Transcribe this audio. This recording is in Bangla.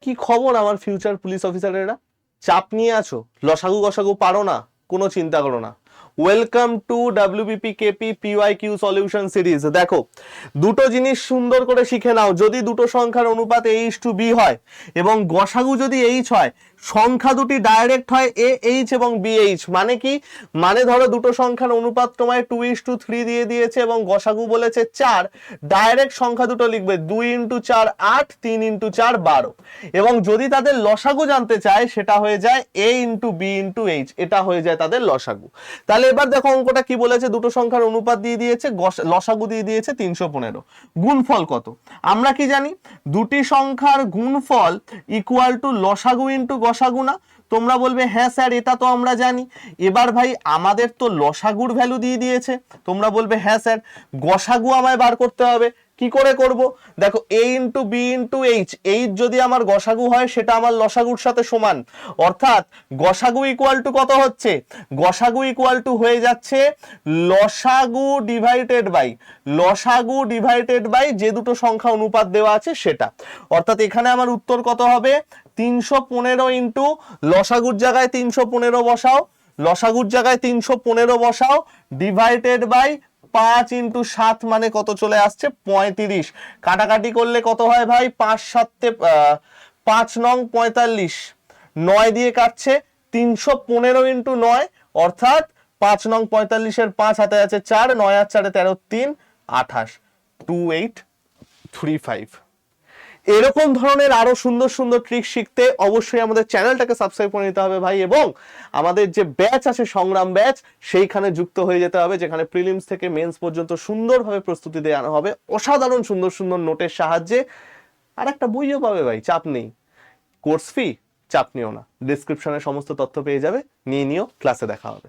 কি খবর আমার ফিউচার পুলিশ অফিসারেরা? চাপ নিয়ে আছো, লসাগু গসাগু পারো না, কোনো চিন্তা করো না। Welcome to WBP KP PYQ solution series. দেখো, দুটো জিনিস সুন্দর করে শিখে নাও। যদি দুটো সংখ্যার অনুপাত a:b হয় এবং গসাগু যদি h হয়, সংখ্যা দুটি ডাইরেক্ট হয় AH এবং BH। মানে কি? মানে ধরো দুটো সংখ্যার অনুপাত তোমায় 2:3 দিয়ে দিয়েছে এবং গসাগু বলেছে 4, ডাইরেক্ট সংখ্যা দুটো লিখবে 2 × 4 8, 3 × 4 12। এবং যদি তাদের লসাগু জানতে চায় সেটা হয়ে যায় A × B × H, এটা হয়ে যায় তাদের লসাগু। তাহলে এবার দেখো অঙ্কটা কি বলেছে, দুটো সংখ্যার অনুপাত দিয়ে দিয়েছে, লসাগু দিয়ে দিয়েছে 315। গুণফল কত? আমরা কি জানি, দুটি সংখ্যার গুণফল ইকুয়াল টু লসাগু ইন্টু গসাগু না? তোমরা বলবে হ্যাঁ স্যার এটা তো আমরা জানি। এবার ভাই আমাদের তো লসাগুর ভ্যালু দিয়ে দিয়েছে, তোমরা বলবে হ্যাঁ স্যার গসাগু আমায় বার করতে হবে। কি করে করব? দেখো a × b × h, h যদি আমার গসাগু হয় সেটা আমার লসাগুর সাথে সমান, অর্থাৎ গসাগু ইকুয়াল টু কত হচ্ছে? গসাগু ইকুয়াল টু হয়ে যাচ্ছে লসাগু ডিভাইডেড বাই যে দুটো সংখ্যা অনুপাত দেওয়া আছে সেটা। অর্থাৎ এখানে আমার উত্তর কত হবে? 315 ইন্টু লসাগুর জায়গায় 315 বসাও, লসাগুর জায়গায় 315 বসাও, ডিভাইডেড বাই 5 × 7 মানে কত চলে আসছে? 35। কাটাকাটি করলে কত হয় ভাই? 5 7 5 নং 45, 9 দিয়ে কাটছে, 315 × 9 অর্থাৎ 5 নং 45-এর 5 হাতে আছে 4, 9 আর 4 13, 3 28, 2835। এরকম ধরনের আরো সুন্দর সুন্দর ট্রিক শিখতে অবশ্যই আমাদের চ্যানেলটাকে সাবস্ক্রাইব করে নিতে হবে ভাই, এবং আমাদের যে ব্যাচ আছে সংগ্রাম ব্যাচ, সেইখানে যুক্ত হয়ে যেতে হবে, যেখানে প্রিলিমস থেকে মেন্স পর্যন্ত সুন্দরভাবে প্রস্তুতি দেওয়া হবে অসাধারণ সুন্দর সুন্দর নোটের সাহায্যে। আর একটা বইও পাবে ভাই, চাপ নেই। কোর্স ফি চাপ নিও না, ডিসক্রিপশনে সমস্ত তথ্য পেয়ে যাবে, নিয়ে নিও, ক্লাসে দেখা হবে।